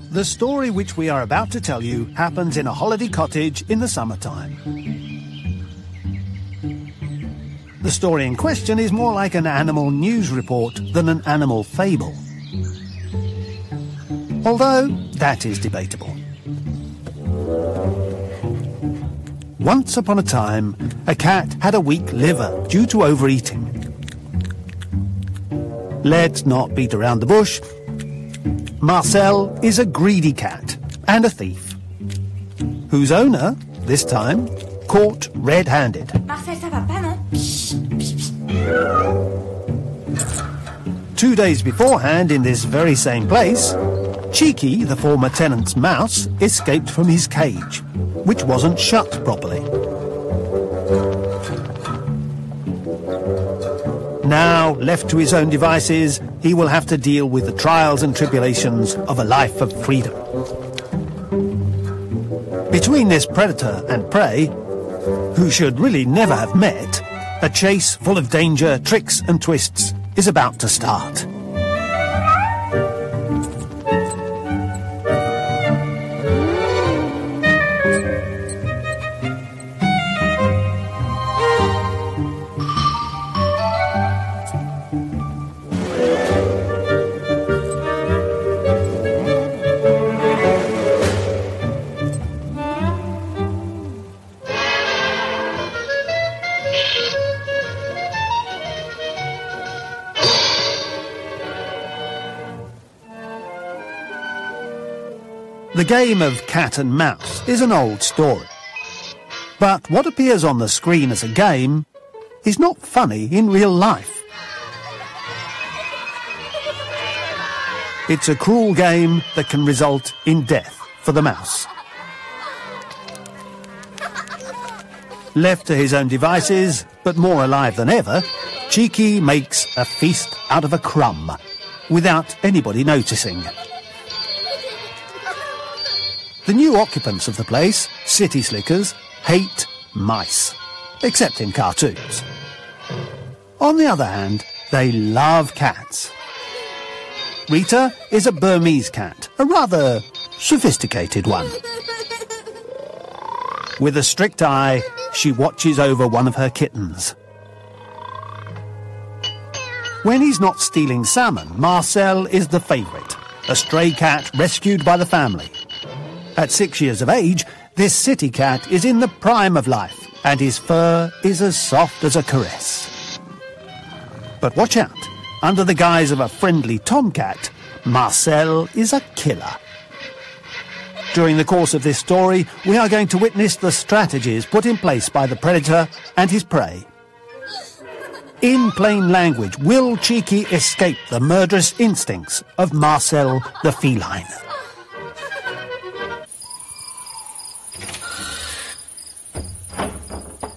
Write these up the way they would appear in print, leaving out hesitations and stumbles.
The story which we are about to tell you happens in a holiday cottage in the summertime. The story in question is more like an animal news report than an animal fable. Although, that is debatable. Once upon a time, a cat had a weak liver due to overeating. Let's not beat around the bush. Marcel is a greedy cat and a thief, whose owner, this time, caught red-handed. Marcel, ça va pas, non? 2 days beforehand, in this very same place, Cheeky, the former tenant's mouse, escaped from his cage, which wasn't shut properly. Now, left to his own devices, he will have to deal with the trials and tribulations of a life of freedom. Between this predator and prey, who should really never have met, a chase full of danger, tricks and twists is about to start. The game of cat and mouse is an old story. But what appears on the screen as a game is not funny in real life. It's a cruel game that can result in death for the mouse. Left to his own devices, but more alive than ever, Cheeky makes a feast out of a crumb, without anybody noticing. The new occupants of the place, city slickers, hate mice, except in cartoons. On the other hand, they love cats. Rita is a Burmese cat, a rather sophisticated one. With a strict eye, she watches over one of her kittens. When he's not stealing salmon, Marcel is the favourite, a stray cat rescued by the family. At 6 years of age, this city cat is in the prime of life, and his fur is as soft as a caress. But watch out, under the guise of a friendly tomcat, Marcel is a killer. During the course of this story, we are going to witness the strategies put in place by the predator and his prey. In plain language, will Cheeky escape the murderous instincts of Marcel the feline?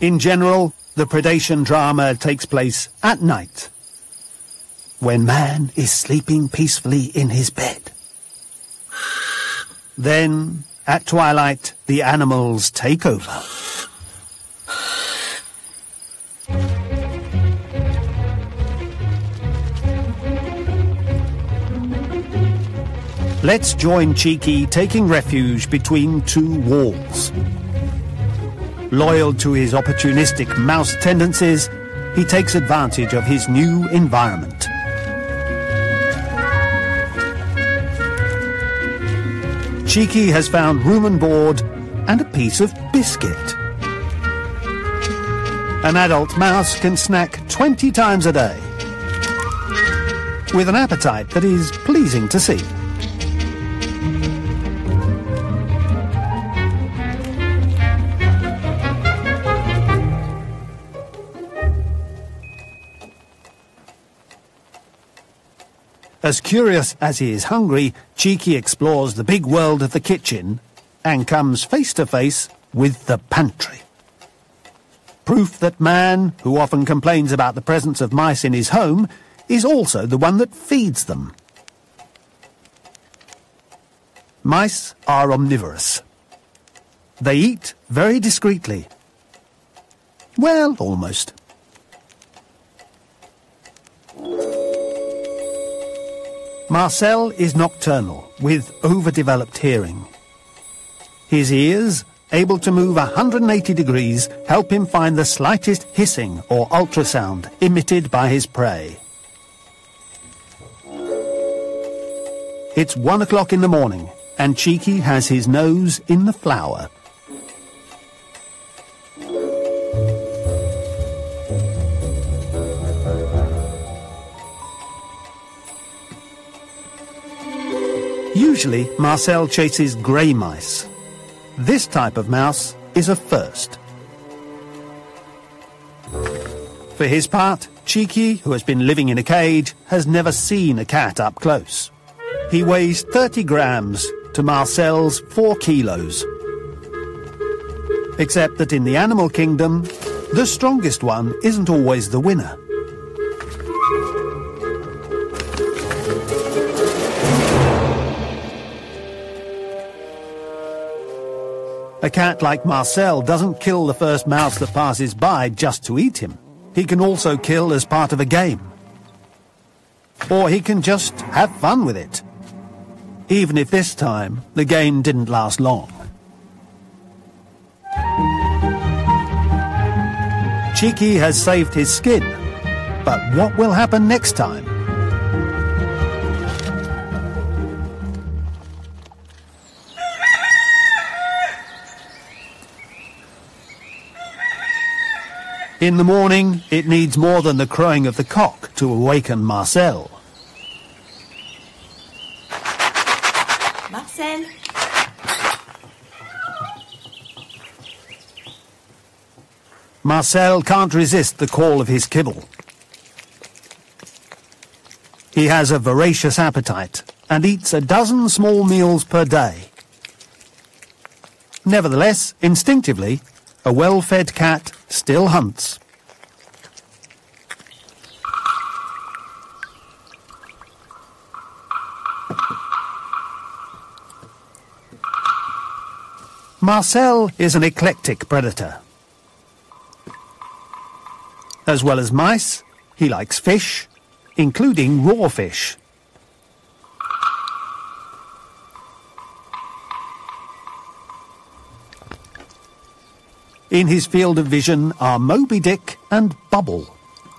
In general, the predation drama takes place at night, when man is sleeping peacefully in his bed. Then, at twilight, the animals take over. Let's join Cheeky taking refuge between two walls. Loyal to his opportunistic mouse tendencies, he takes advantage of his new environment. Cheeky has found room and board and a piece of biscuit. An adult mouse can snack 20 times a day, with an appetite that is pleasing to see. As curious as he is hungry, Cheeky explores the big world of the kitchen and comes face to face with the pantry. Proof that man, who often complains about the presence of mice in his home, is also the one that feeds them. Mice are omnivorous. They eat very discreetly. Well, almost. Marcel is nocturnal, with overdeveloped hearing. His ears, able to move 180 degrees, help him find the slightest hissing or ultrasound emitted by his prey. It's 1 o'clock in the morning, and Cheeky has his nose in the flour. Usually, Marcel chases grey mice. This type of mouse is a first. For his part, Cheeky, who has been living in a cage, has never seen a cat up close. He weighs 30 grams to Marcel's 4 kilos. Except that in the animal kingdom, the strongest one isn't always the winner. A cat like Marcel doesn't kill the first mouse that passes by just to eat him. He can also kill as part of a game. Or he can just have fun with it. Even if this time the game didn't last long. Cheeky has saved his skin, but what will happen next time? In the morning, it needs more than the crowing of the cock to awaken Marcel. Marcel! Marcel can't resist the call of his kibble. He has a voracious appetite and eats a dozen small meals per day. Nevertheless, instinctively, a well-fed cat still hunts. Marcel is an eclectic predator. As well as mice, he likes fish, including raw fish. In his field of vision are Moby Dick and Bubble,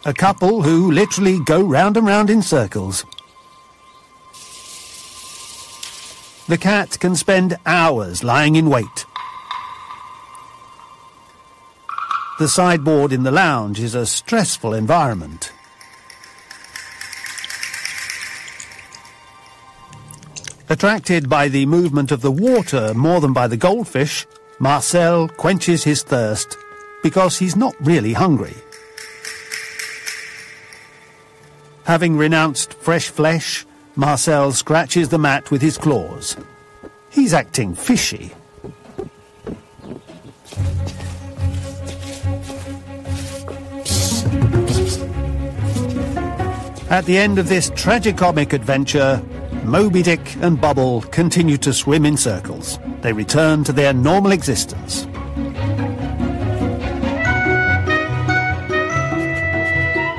a couple who literally go round and round in circles. The cat can spend hours lying in wait. The sideboard in the lounge is a stressful environment. Attracted by the movement of the water more than by the goldfish, Marcel quenches his thirst because he's not really hungry. Having renounced fresh flesh, Marcel scratches the mat with his claws. He's acting fishy. At the end of this tragicomic adventure, Moby Dick and Bubble continue to swim in circles. They return to their normal existence.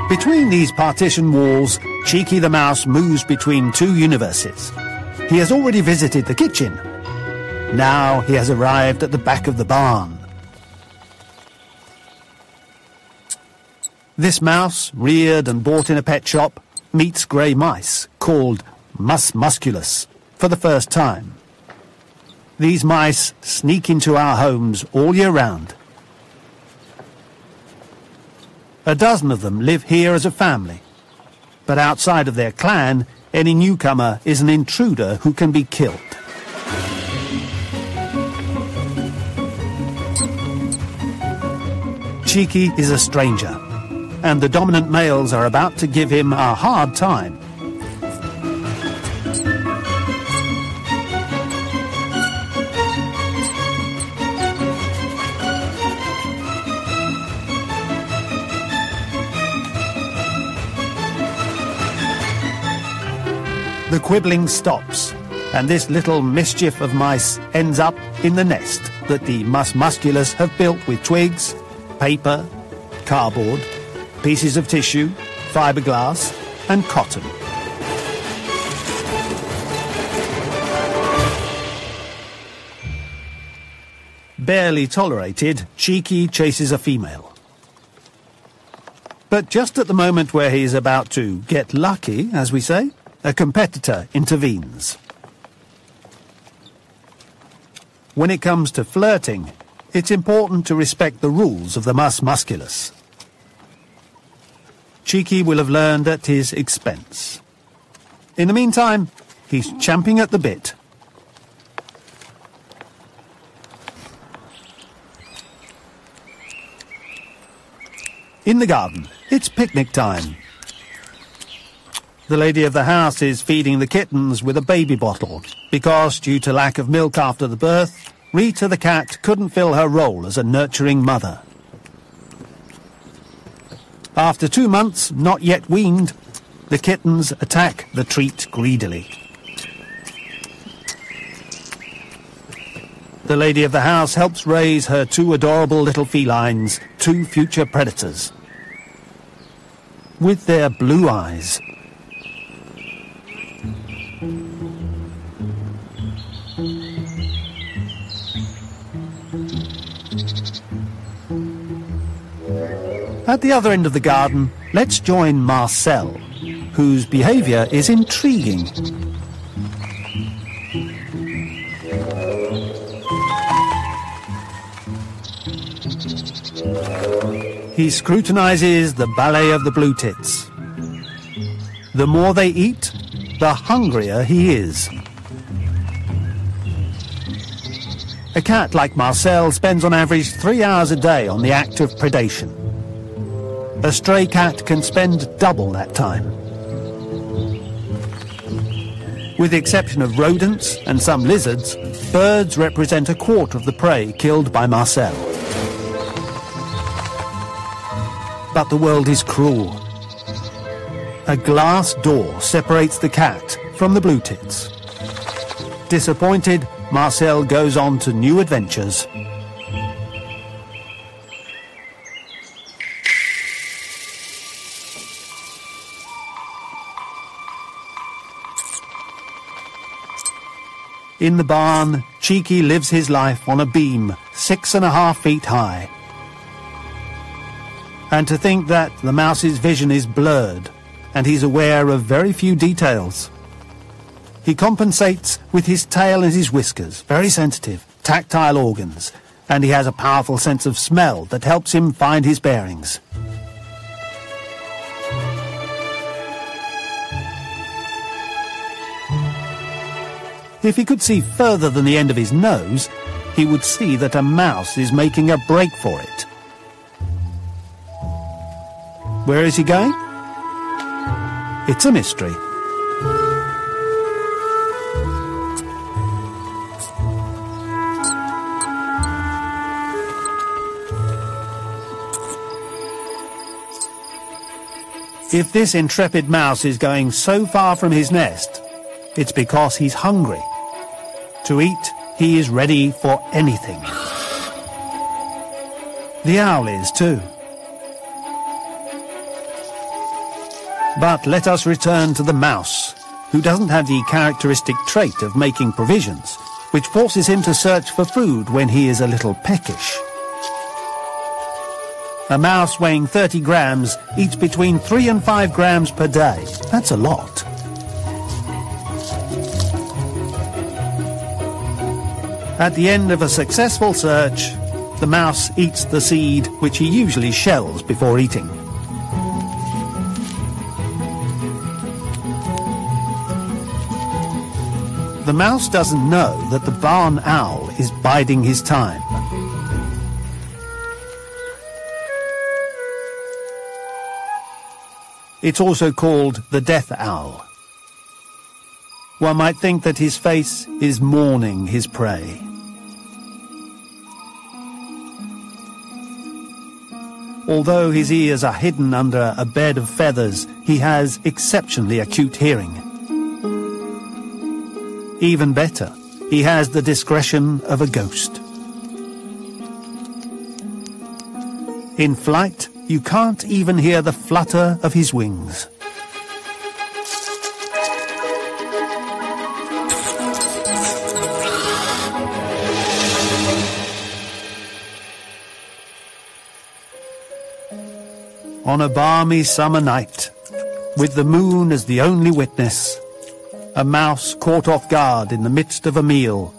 Between these partition walls, Cheeky the Mouse moves between two universes. He has already visited the kitchen. Now he has arrived at the back of the barn. This mouse, reared and bought in a pet shop, meets grey mice, called Mus musculus, for the first time. These mice sneak into our homes all year round. A dozen of them live here as a family, but outside of their clan, any newcomer is an intruder who can be killed. Cheeky is a stranger, and the dominant males are about to give him a hard time. The quibbling stops, and this little mischief of mice ends up in the nest that the Mus musculus have built with twigs, paper, cardboard, pieces of tissue, fiberglass, and cotton. Barely tolerated, Cheeky chases a female. But just at the moment where he is about to get lucky, as we say, a competitor intervenes. When it comes to flirting, it's important to respect the rules of the mus musculus. Cheeky will have learned at his expense. In the meantime, he's champing at the bit. In the garden, it's picnic time. The lady of the house is feeding the kittens with a baby bottle, because, due to lack of milk after the birth, Rita the cat couldn't fill her role as a nurturing mother. After 2 months, not yet weaned, the kittens attack the treat greedily. The lady of the house helps raise her 2 adorable little felines, 2 future predators. With their blue eyes. At the other end of the garden, let's join Marcel, whose behaviour is intriguing. He scrutinises the ballet of the blue tits. The more they eat, the hungrier he is. A cat like Marcel spends on average 3 hours a day on the act of predation. A stray cat can spend double that time. With the exception of rodents and some lizards, birds represent a quarter of the prey killed by Marcel. But the world is cruel. A glass door separates the cat from the blue tits. Disappointed, Marcel goes on to new adventures. In the barn, Cheeky lives his life on a beam 6.5 feet high. And to think that the mouse's vision is blurred, and he's aware of very few details. He compensates with his tail and his whiskers, very sensitive, tactile organs, and he has a powerful sense of smell that helps him find his bearings. If he could see further than the end of his nose, he would see that a mouse is making a break for it. Where is he going? It's a mystery. If this intrepid mouse is going so far from his nest, it's because he's hungry. To eat, he is ready for anything. The owl is too. But let us return to the mouse, who doesn't have the characteristic trait of making provisions, which forces him to search for food when he is a little peckish. A mouse weighing 30 grams eats between 3 and 5 grams per day. That's a lot. At the end of a successful search, the mouse eats the seed, which he usually shells before eating. The mouse doesn't know that the barn owl is biding his time. It's also called the death owl. One might think that his face is mourning his prey. Although his ears are hidden under a bed of feathers, he has exceptionally acute hearing. Even better, he has the discretion of a ghost. In flight, you can't even hear the flutter of his wings. On a balmy summer night, with the moon as the only witness, a mouse caught off guard in the midst of a meal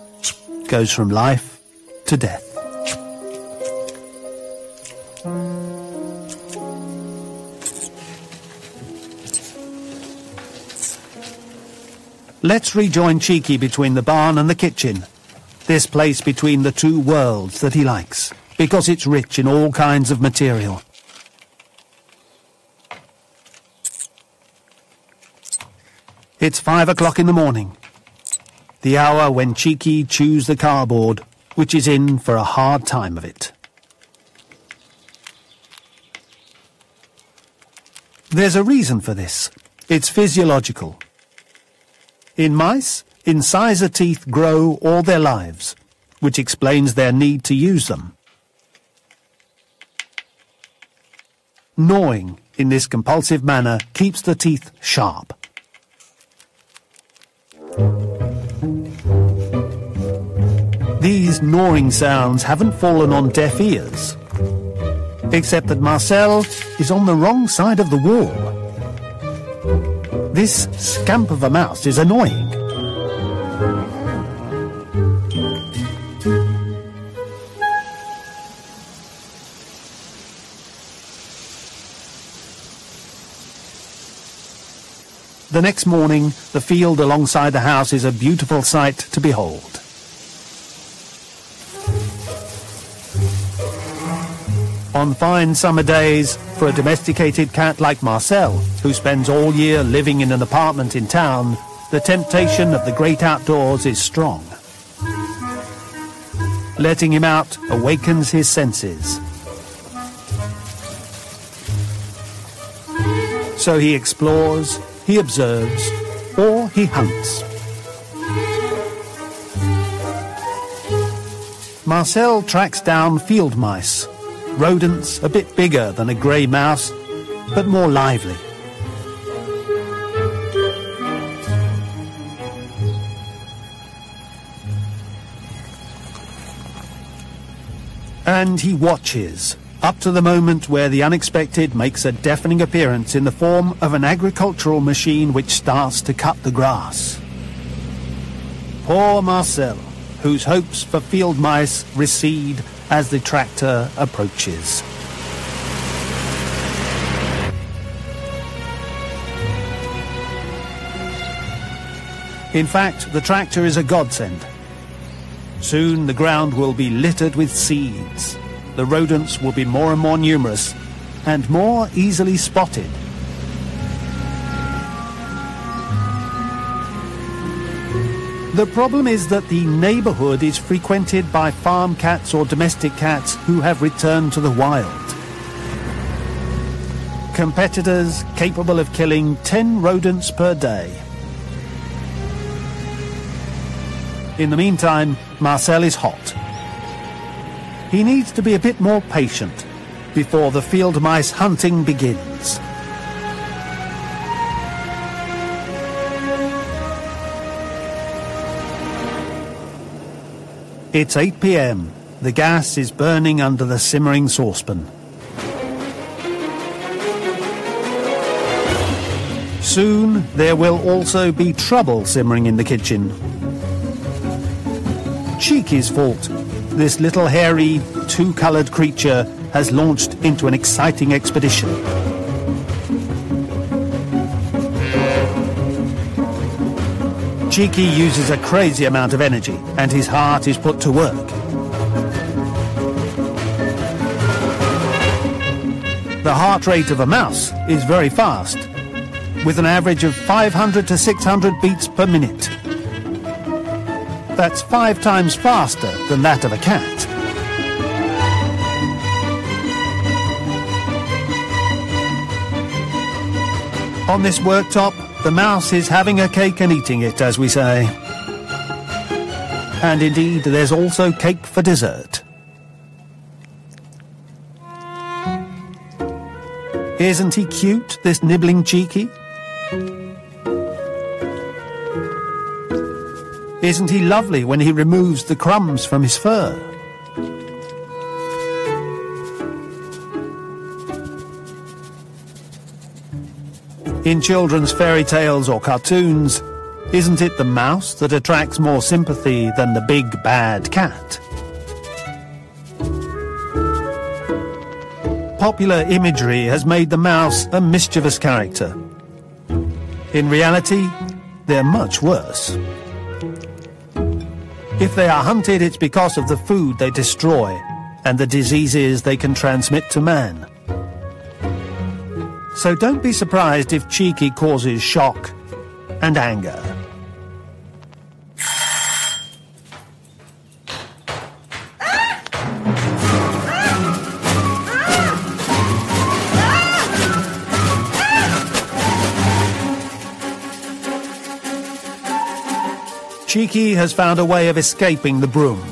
goes from life to death. Let's rejoin Cheeky between the barn and the kitchen, this place between the two worlds that he likes, because it's rich in all kinds of material. It's 5 o'clock in the morning, the hour when Cheeky chews the cardboard, which is in for a hard time of it. There's a reason for this. It's physiological. In mice, incisor teeth grow all their lives, which explains their need to use them. Gnawing in this compulsive manner keeps the teeth sharp. These gnawing sounds haven't fallen on deaf ears, except that Marcel is on the wrong side of the wall. This scamp of a mouse is annoying. The next morning, the field alongside the house is a beautiful sight to behold. On fine summer days, for a domesticated cat like Marcel, who spends all year living in an apartment in town, the temptation of the great outdoors is strong. Letting him out awakens his senses. So he explores, he observes, or he hunts. Marcel tracks down field mice, rodents a bit bigger than a grey mouse, but more lively. And he watches, up to the moment where the unexpected makes a deafening appearance in the form of an agricultural machine which starts to cut the grass. Poor Marcel, whose hopes for field mice recede as the tractor approaches. In fact, the tractor is a godsend. Soon the ground will be littered with seeds. The rodents will be more and more numerous and more easily spotted. The problem is that the neighborhood is frequented by farm cats or domestic cats who have returned to the wild. Competitors capable of killing 10 rodents per day. In the meantime, Marcel is hot. He needs to be a bit more patient before the field mice hunting begins. It's 8 p.m. The gas is burning under the simmering saucepan. Soon there will also be trouble simmering in the kitchen. Cheeky's fault. This little hairy, two-coloured creature has launched into an exciting expedition. Cheeky uses a crazy amount of energy, and his heart is put to work. The heart rate of a mouse is very fast, with an average of 500 to 600 beats per minute. That's 5 times faster than that of a cat. On this worktop, the mouse is having a cake and eating it, as we say. And indeed, there's also cake for dessert. Isn't he cute, this nibbling Cheeky? Isn't he lovely when he removes the crumbs from his fur? In children's fairy tales or cartoons, isn't it the mouse that attracts more sympathy than the big bad cat? Popular imagery has made the mouse a mischievous character. In reality, they're much worse. If they are hunted, it's because of the food they destroy and the diseases they can transmit to man. So don't be surprised if Cheeky causes shock and anger. Cheeky has found a way of escaping the broom.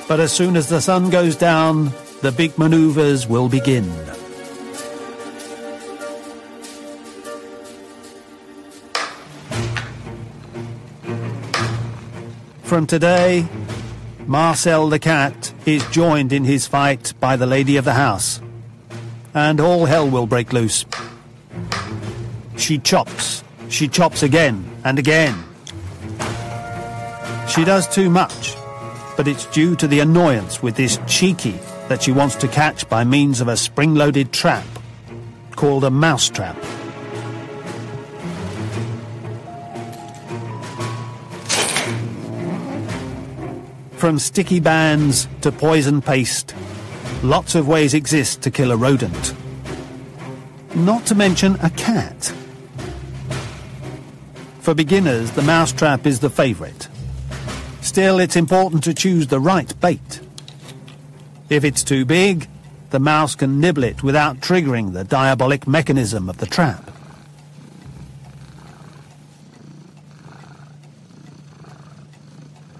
But as soon as the sun goes down, the big maneuvers will begin. From today, Marcel the cat is joined in his fight by the lady of the house, and all hell will break loose. She chops again and again. She does too much, but it's due to the annoyance with this Cheeky that she wants to catch by means of a spring-loaded trap called a mouse trap. From sticky bands to poison paste, lots of ways exist to kill a rodent. Not to mention a cat. For beginners, the mousetrap is the favourite. Still, it's important to choose the right bait. If it's too big, the mouse can nibble it without triggering the diabolic mechanism of the trap.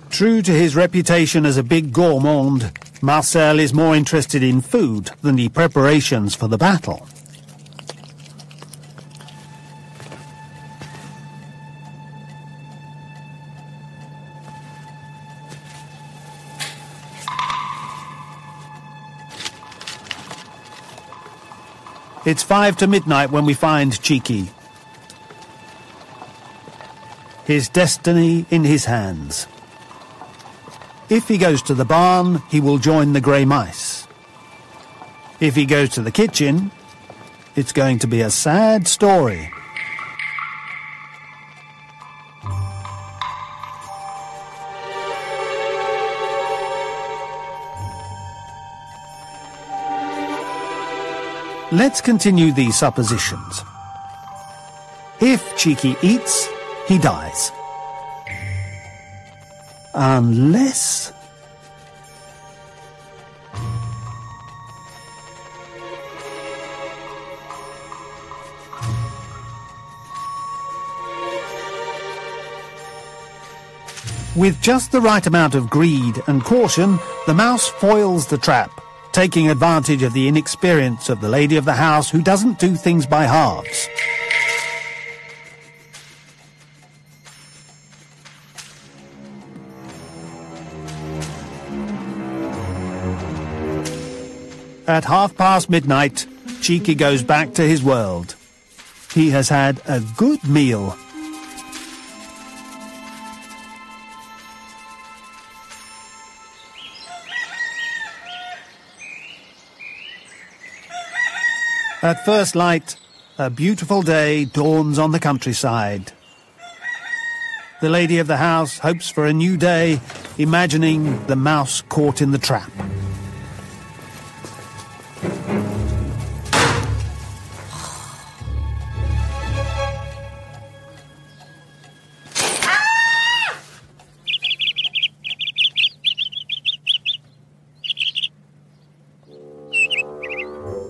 True to his reputation as a big gourmand, Marcel is more interested in food than the preparations for the battle. It's 5 to midnight when we find Cheeky. His destiny in his hands. If he goes to the barn, he will join the grey mice. If he goes to the kitchen, it's going to be a sad story. Let's continue these suppositions. If Cheeky eats, he dies. Unless... With just the right amount of greed and caution, the mouse foils the trap, taking advantage of the inexperience of the lady of the house who doesn't do things by halves. At midnight, Cheeky goes back to his world. He has had a good meal. At first light, a beautiful day dawns on the countryside. The lady of the house hopes for a new day, imagining the mouse caught in the trap.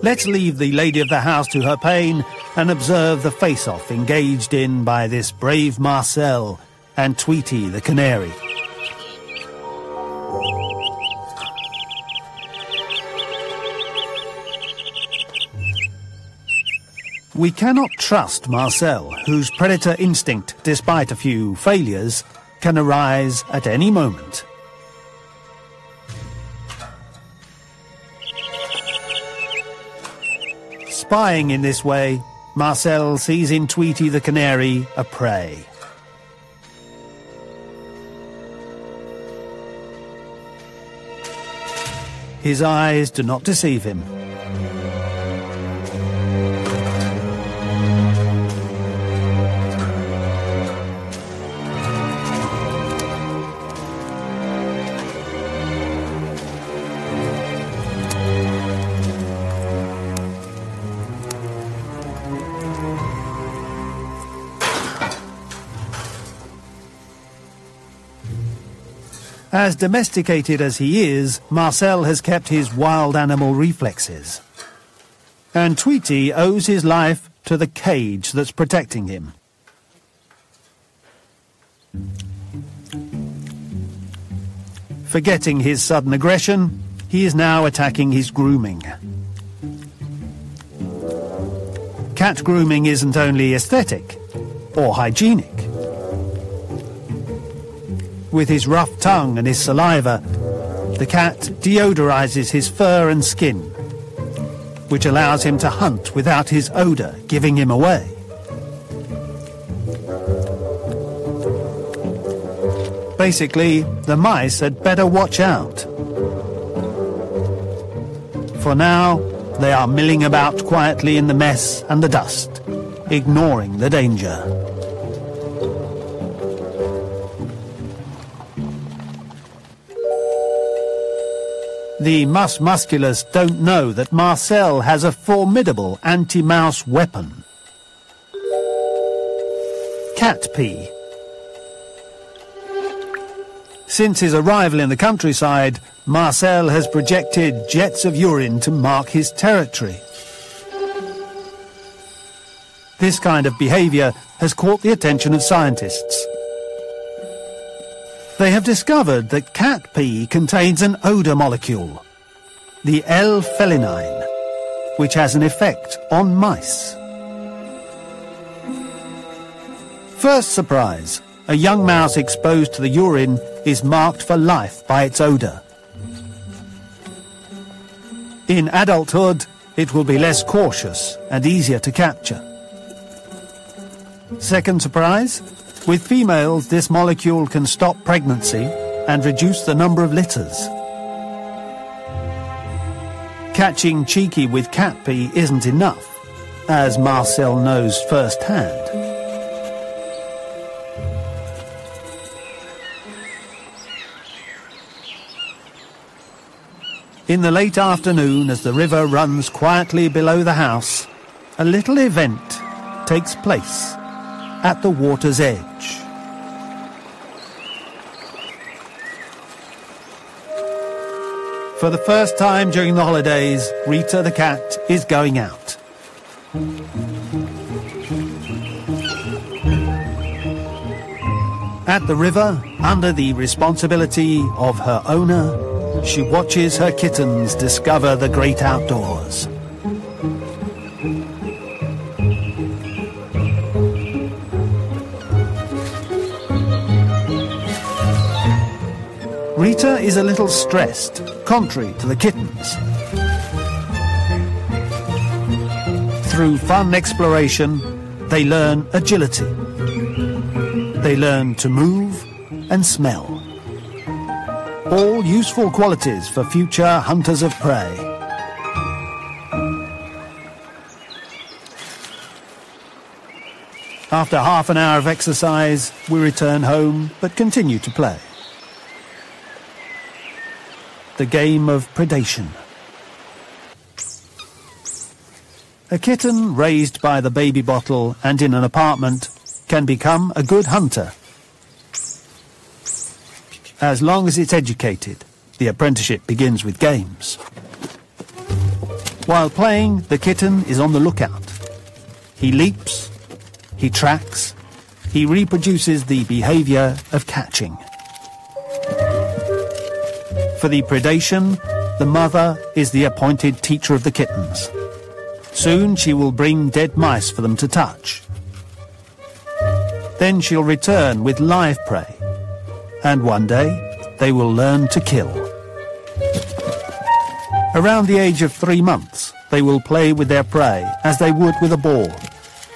Let's leave the lady of the house to her pain and observe the face-off engaged in by this brave Marcel and Tweety the canary. We cannot trust Marcel, whose predator instinct, despite a few failures, can arise at any moment. Spying in this way, Marcel sees in Tweety the canary a prey. His eyes do not deceive him. As domesticated as he is, Marcel has kept his wild animal reflexes. And Tweety owes his life to the cage that's protecting him. Forgetting his sudden aggression, he is now attacking his grooming. Cat grooming isn't only aesthetic or hygienic. With his rough tongue and his saliva, the cat deodorizes his fur and skin, which allows him to hunt without his odor giving him away. Basically, the mice had better watch out. For now, they are milling about quietly in the mess and the dust, ignoring the danger. The mus musculus don't know that Marcel has a formidable anti-mouse weapon. Cat pee. Since his arrival in the countryside, Marcel has projected jets of urine to mark his territory. This kind of behavior has caught the attention of scientists. They have discovered that cat pee contains an odour molecule, the L-felinine, which has an effect on mice. First surprise, a young mouse exposed to the urine is marked for life by its odour. In adulthood, it will be less cautious and easier to capture. Second surprise, with females, this molecule can stop pregnancy and reduce the number of litters. Catching cheeky with cat pee isn't enough, as Marcel knows firsthand. In the late afternoon, as the river runs quietly below the house, a little event takes place at the water's edge. For the first time during the holidays, Rita the cat is going out. At the river, under the responsibility of her owner, she watches her kittens discover the great outdoors. Rita is a little stressed, contrary to the kittens. Through fun exploration, they learn agility. They learn to move and smell. All useful qualities for future hunters of prey. After half an hour of exercise, we return home but continue to play. The game of predation. A kitten raised by the baby bottle and in an apartment can become a good hunter. As long as it's educated, the apprenticeship begins with games. While playing, the kitten is on the lookout. He leaps, he tracks, he reproduces the behavior of catching. For the predation, the mother is the appointed teacher of the kittens. Soon she will bring dead mice for them to touch. Then she'll return with live prey, and one day they will learn to kill. Around the age of 3 months, they will play with their prey as they would with a ball,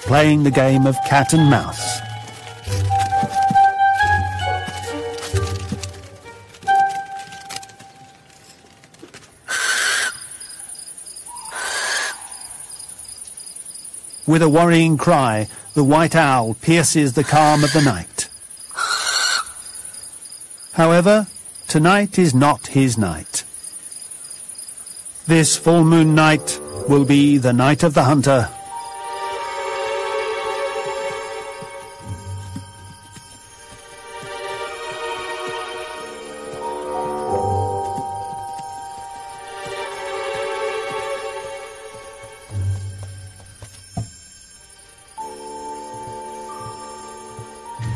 playing the game of cat and mouse. With a worrying cry, the white owl pierces the calm of the night. However, tonight is not his night. This full moon night will be the night of the hunter.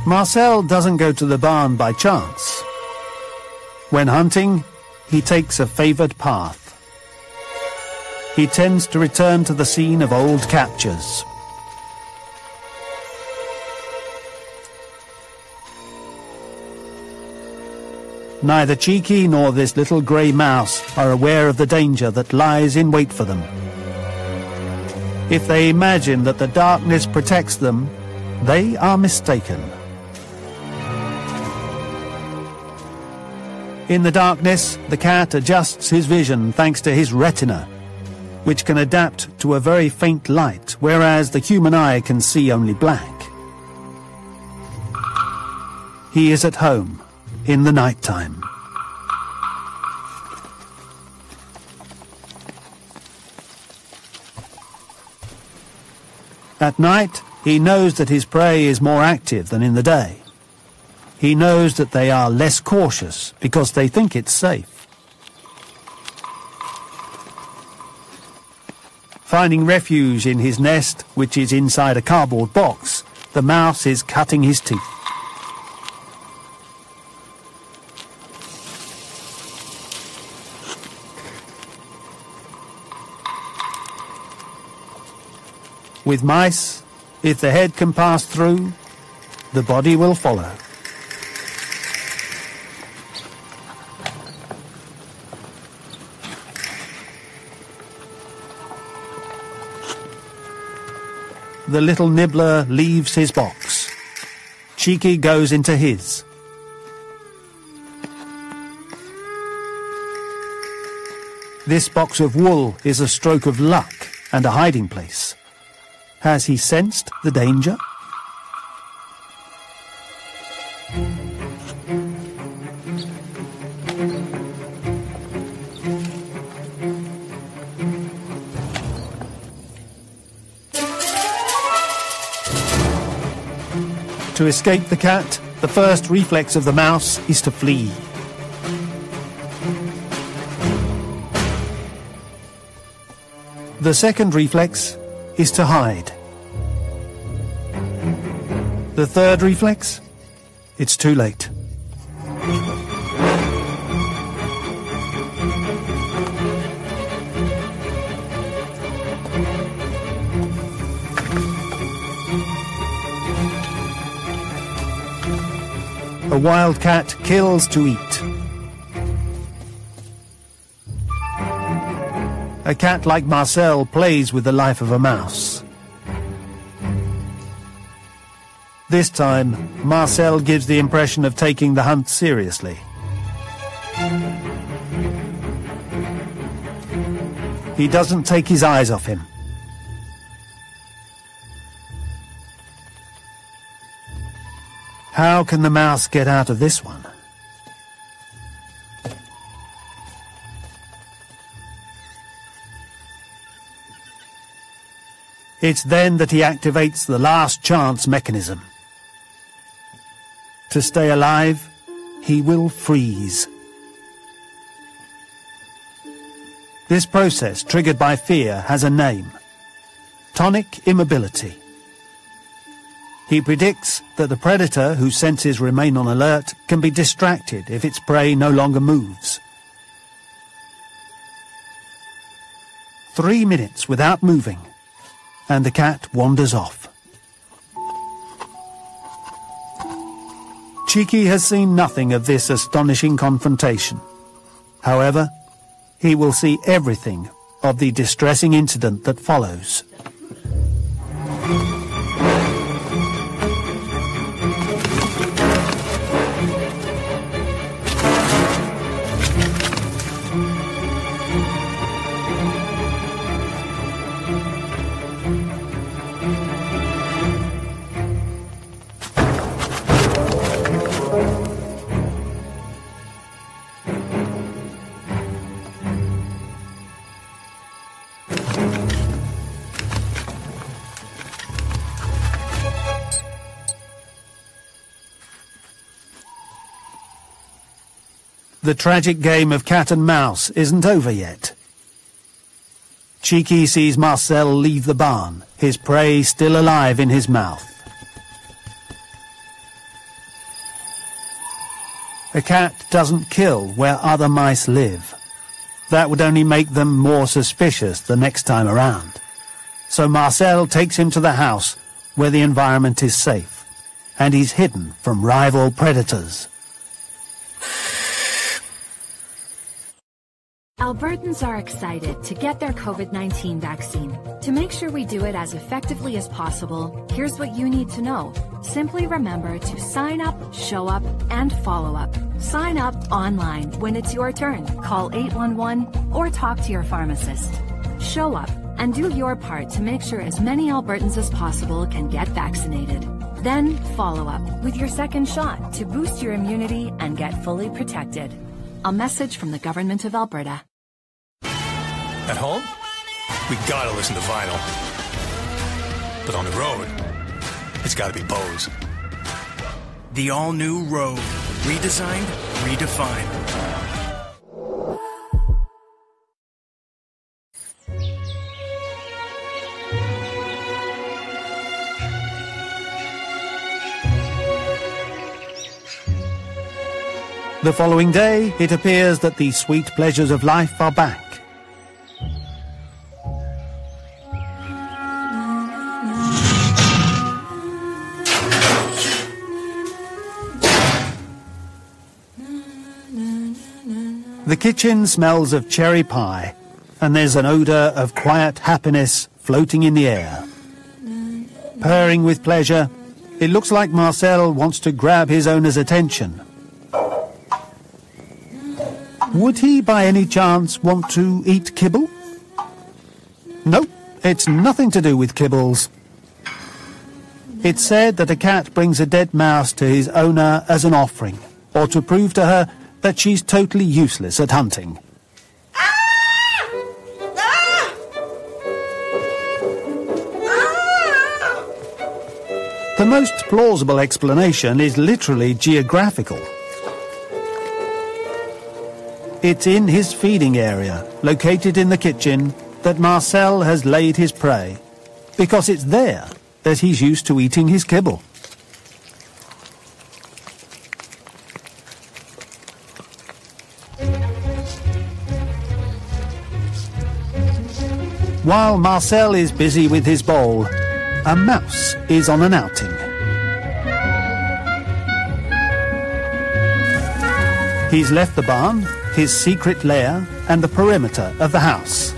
Marcel doesn't go to the barn by chance. When hunting, he takes a favoured path. He tends to return to the scene of old captures. Neither Cheeky nor this little grey mouse are aware of the danger that lies in wait for them. If they imagine that the darkness protects them, they are mistaken. In the darkness, the cat adjusts his vision thanks to his retina, which can adapt to a very faint light, whereas the human eye can see only black. He is at home, in the night time. At night, he knows that his prey is more active than in the day. He knows that they are less cautious because they think it's safe. Finding refuge in his nest, which is inside a cardboard box, the mouse is cutting his teeth. With mice, if the head can pass through, the body will follow. The little nibbler leaves his box. Cheeky goes into his. This box of wool is a stroke of luck and a hiding place. Has he sensed the danger? To escape the cat, the first reflex of the mouse is to flee. The second reflex is to hide. The third reflex? It's too late. A wildcat kills to eat. A cat like Marcel plays with the life of a mouse. This time, Marcel gives the impression of taking the hunt seriously. He doesn't take his eyes off him. How can the mouse get out of this one? It's then that he activates the last chance mechanism. To stay alive, he will freeze. This process, triggered by fear, has a name: tonic immobility. He predicts that the predator, whose senses remain on alert, can be distracted if its prey no longer moves. 3 minutes without moving, and the cat wanders off. Cheeky has seen nothing of this astonishing confrontation. However, he will see everything of the distressing incident that follows. The tragic game of cat and mouse isn't over yet. Cheeky sees Marcel leave the barn, his prey still alive in his mouth. A cat doesn't kill where other mice live. That would only make them more suspicious the next time around. So Marcel takes him to the house where the environment is safe, and he's hidden from rival predators. Albertans are excited to get their COVID-19 vaccine. To make sure we do it as effectively as possible, here's what you need to know. Simply remember to sign up, show up, and follow up. Sign up online when it's your turn. Call 811 or talk to your pharmacist. Show up and do your part to make sure as many Albertans as possible can get vaccinated. Then follow up with your second shot to boost your immunity and get fully protected. A message from the Government of Alberta. At home, we gotta listen to vinyl. But on the road, it's gotta be Bose. The all-new Rogue. Redesigned, redefined. The following day, it appears that the sweet pleasures of life are back. The kitchen smells of cherry pie, and there's an odour of quiet happiness floating in the air. Purring with pleasure, it looks like Marcel wants to grab his owner's attention. Would he by any chance want to eat kibble? Nope, it's nothing to do with kibbles. It's said that a cat brings a dead mouse to his owner as an offering, or to prove to her that she's totally useless at hunting. The most plausible explanation is literally geographical. It's in his feeding area, located in the kitchen, that Marcel has laid his prey, because it's there that he's used to eating his kibble. While Marcel is busy with his bowl, a mouse is on an outing. He's left the barn, his secret lair, and the perimeter of the house.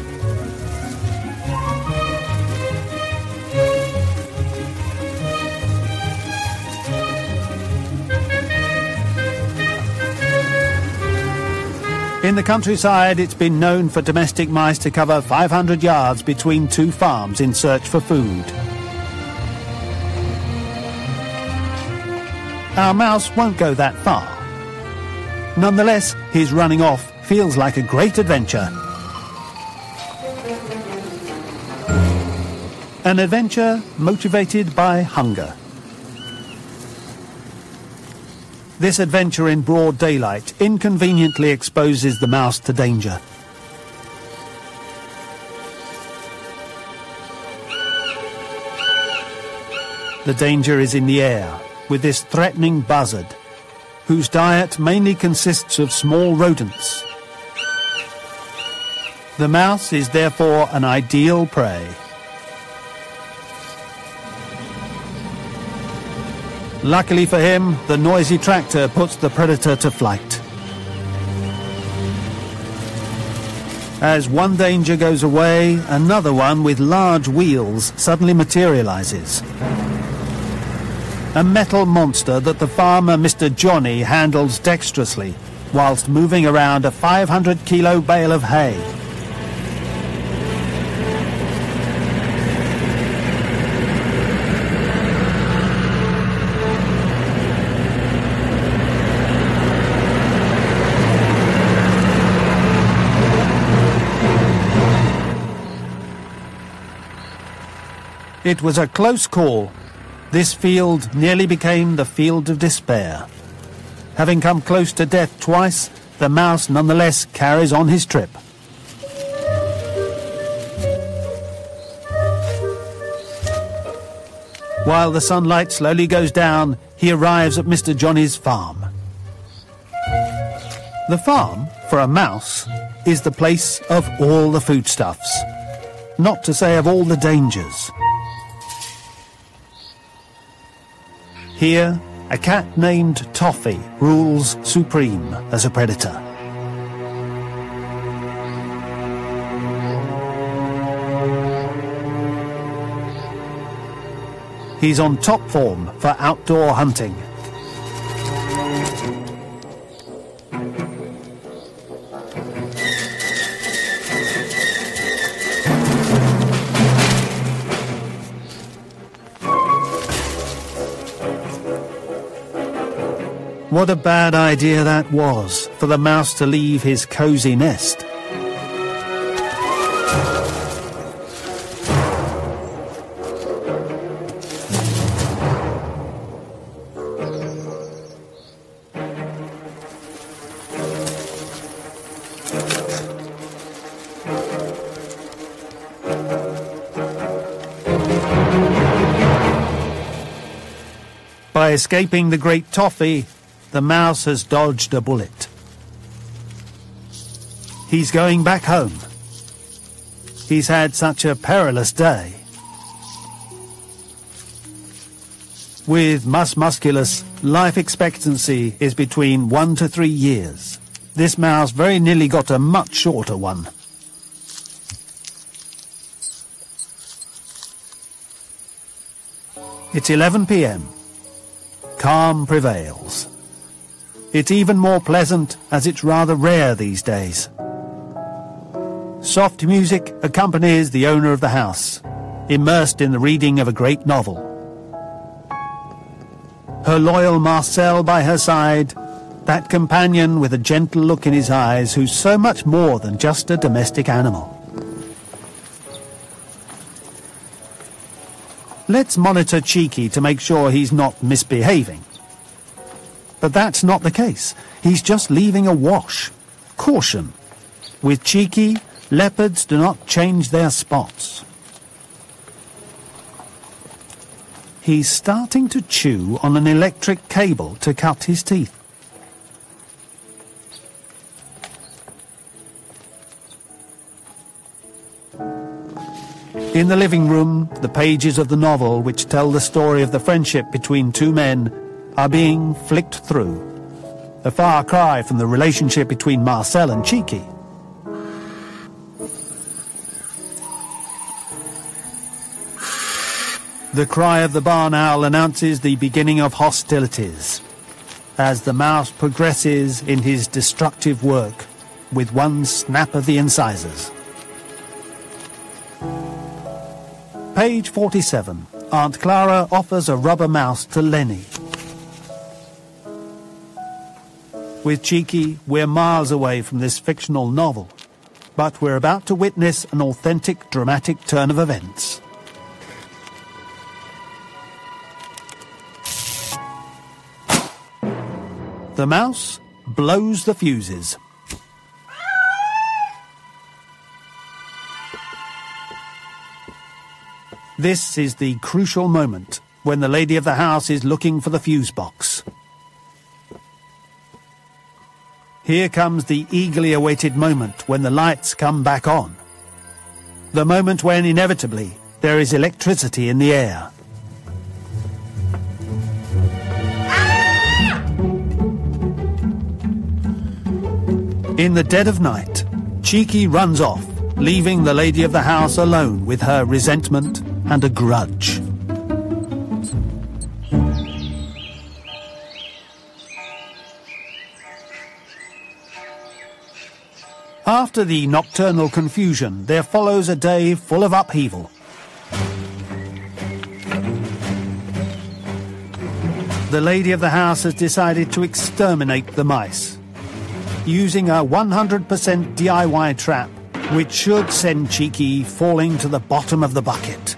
In the countryside, it's been known for domestic mice to cover 500 yards between two farms in search for food. Our mouse won't go that far. Nonetheless, his running off feels like a great adventure. An adventure motivated by hunger. This adventure in broad daylight inconveniently exposes the mouse to danger. The danger is in the air, with this threatening buzzard, whose diet mainly consists of small rodents. The mouse is therefore an ideal prey. Luckily for him, the noisy tractor puts the predator to flight. As one danger goes away, another one with large wheels suddenly materializes. A metal monster that the farmer Mr. Johnny handles dexterously whilst moving around a 500-kilo bale of hay. It was a close call. This field nearly became the field of despair. Having come close to death twice, the mouse nonetheless carries on his trip. While the sunlight slowly goes down, he arrives at Mr. Johnny's farm. The farm, for a mouse, is the place of all the foodstuffs, not to say of all the dangers. Here, a cat named Toffee rules supreme as a predator. He's on top form for outdoor hunting. What a bad idea that was, for the mouse to leave his cosy nest. By escaping the great Toffee, the mouse has dodged a bullet. He's going back home. He's had such a perilous day. With Mus musculus, life expectancy is between 1 to 3 years. This mouse very nearly got a much shorter one. It's 11 p.m. Calm prevails. It's even more pleasant as it's rather rare these days. Soft music accompanies the owner of the house, immersed in the reading of a great novel. Her loyal Marcel by her side, that companion with a gentle look in his eyes who's so much more than just a domestic animal. Let's monitor Cheeky to make sure he's not misbehaving. But that's not the case. He's just leaving a wash. Caution. With Cheeky, leopards do not change their spots. He's starting to chew on an electric cable to cut his teeth. In the living room, the pages of the novel which tell the story of the friendship between two men are being flicked through. A far cry from the relationship between Marcel and Cheeky. The cry of the barn owl announces the beginning of hostilities, as the mouse progresses in his destructive work with one snap of the incisors. Page 47. Aunt Clara offers a rubber mouse to Lenny. With Cheeky, we're miles away from this fictional novel, but we're about to witness an authentic dramatic turn of events. The mouse blows the fuses. This is the crucial moment when the lady of the house is looking for the fuse box. Here comes the eagerly awaited moment when the lights come back on. The moment when, inevitably, there is electricity in the air. In the dead of night, Cheeky runs off, leaving the lady of the house alone with her resentment and a grudge. After the nocturnal confusion, there follows a day full of upheaval. The lady of the house has decided to exterminate the mice, using a 100% DIY trap, which should send Cheeky falling to the bottom of the bucket.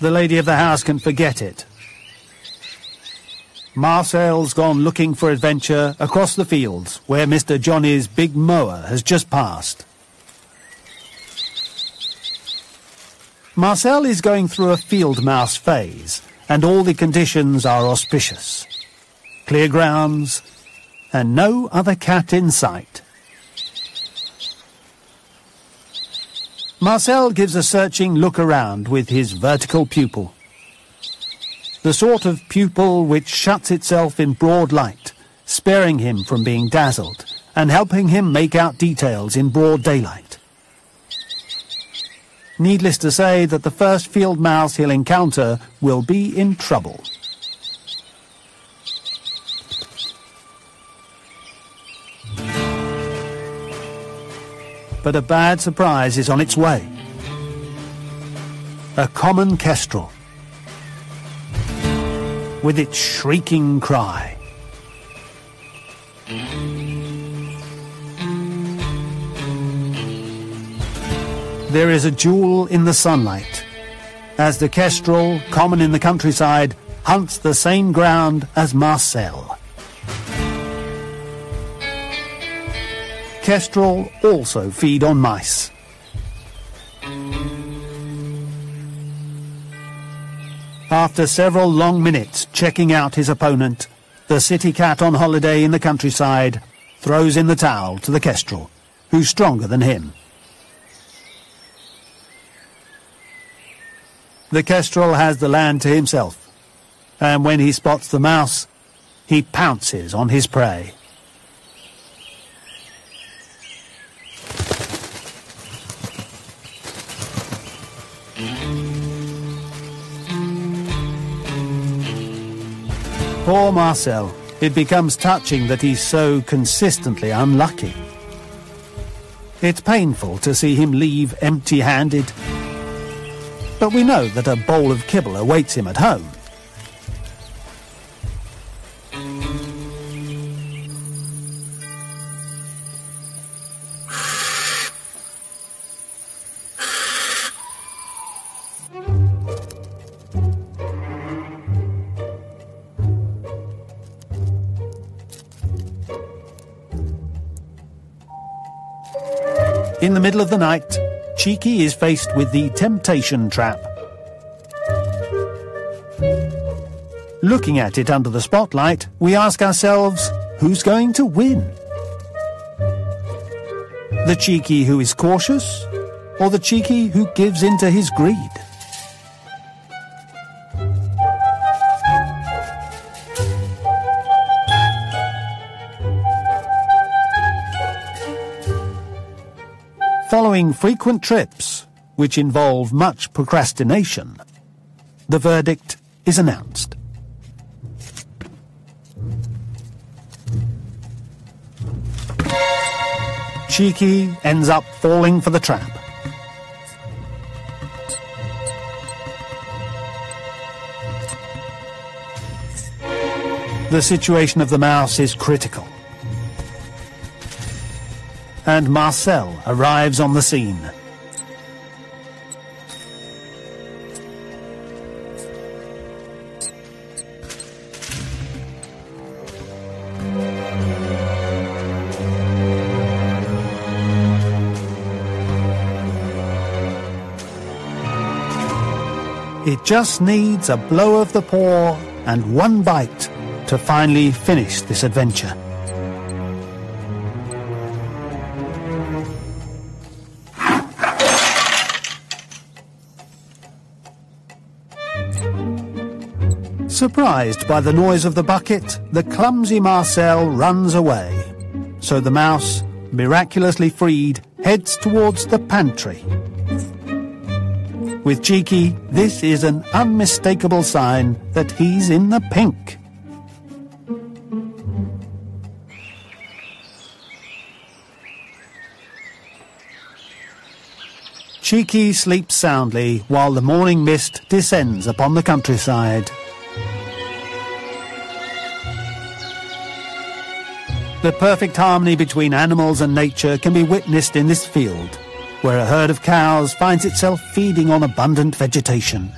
The lady of the house can forget it. Marcel's gone looking for adventure across the fields where Mr. Johnny's big mower has just passed. Marcel is going through a field mouse phase, and all the conditions are auspicious. Clear grounds, and no other cat in sight. Marcel gives a searching look around with his vertical pupil. The sort of pupil which shuts itself in broad light, sparing him from being dazzled and helping him make out details in broad daylight. Needless to say that the first field mouse he'll encounter will be in trouble. But a bad surprise is on its way. A common kestrel, with its shrieking cry. There is a jewel in the sunlight, as the kestrel, common in the countryside, hunts the same ground as Marcel. Kestrel also feed on mice. After several long minutes checking out his opponent, the city cat on holiday in the countryside throws in the towel to the kestrel, who's stronger than him. The kestrel has the land to himself, and when he spots the mouse, he pounces on his prey. Poor Marcel. It becomes touching that he's so consistently unlucky. It's painful to see him leave empty-handed. But we know that a bowl of kibble awaits him at home. In the middle of the night, Cheeky is faced with the temptation trap. Looking at it under the spotlight, we ask ourselves, who's going to win? The Cheeky who is cautious, or the Cheeky who gives in to his greed? Following frequent trips, which involve much procrastination, the verdict is announced. Cheeky ends up falling for the trap. The situation of the mouse is critical, and Marcel arrives on the scene. It just needs a blow of the paw and one bite to finally finish this adventure. Surprised by the noise of the bucket, the clumsy Marcel runs away. So the mouse, miraculously freed, heads towards the pantry. With Cheeky, this is an unmistakable sign that he's in the pink. Cheeky sleeps soundly while the morning mist descends upon the countryside. The perfect harmony between animals and nature can be witnessed in this field, where a herd of cows finds itself feeding on abundant vegetation.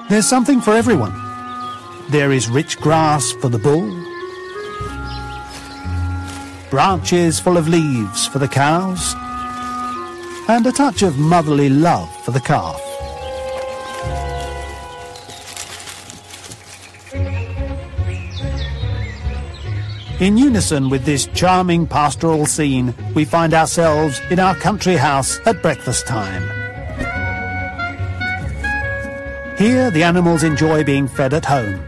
There's something for everyone. There is rich grass for the bull, branches full of leaves for the cows, and a touch of motherly love for the calf. In unison with this charming pastoral scene, we find ourselves in our country house at breakfast time. Here, the animals enjoy being fed at home.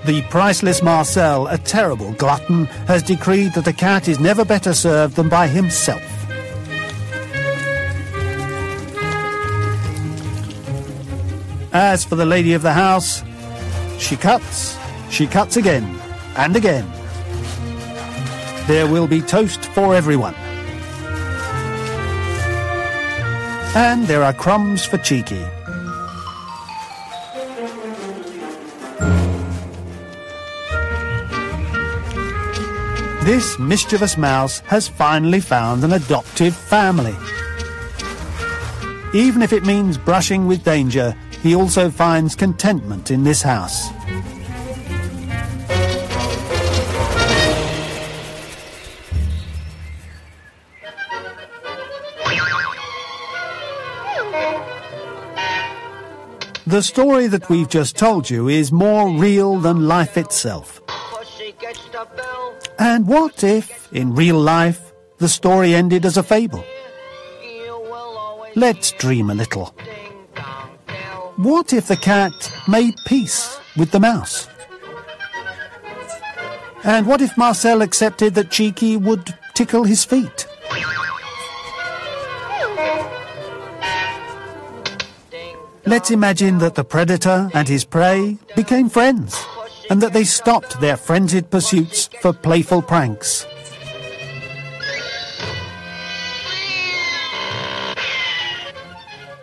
The priceless Marcel, a terrible glutton, has decreed that the cat is never better served than by himself. As for the lady of the house, she cuts again, and again. There will be toast for everyone. And there are crumbs for Cheeky. This mischievous mouse has finally found an adoptive family. Even if it means brushing with danger, he also finds contentment in this house. The story that we've just told you is more real than life itself. And what if, in real life, the story ended as a fable? Let's dream a little. What if the cat made peace with the mouse? And what if Marcel accepted that Cheeky would tickle his feet? Let's imagine that the predator and his prey became friends, and that they stopped their frenzied pursuits for playful pranks.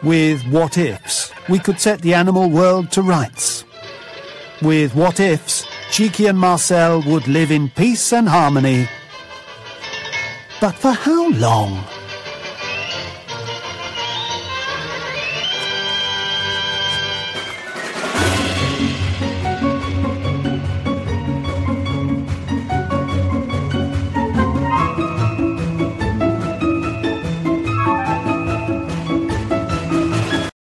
With what ifs, we could set the animal world to rights. With what ifs, Cheeky and Marcel would live in peace and harmony. But for how long?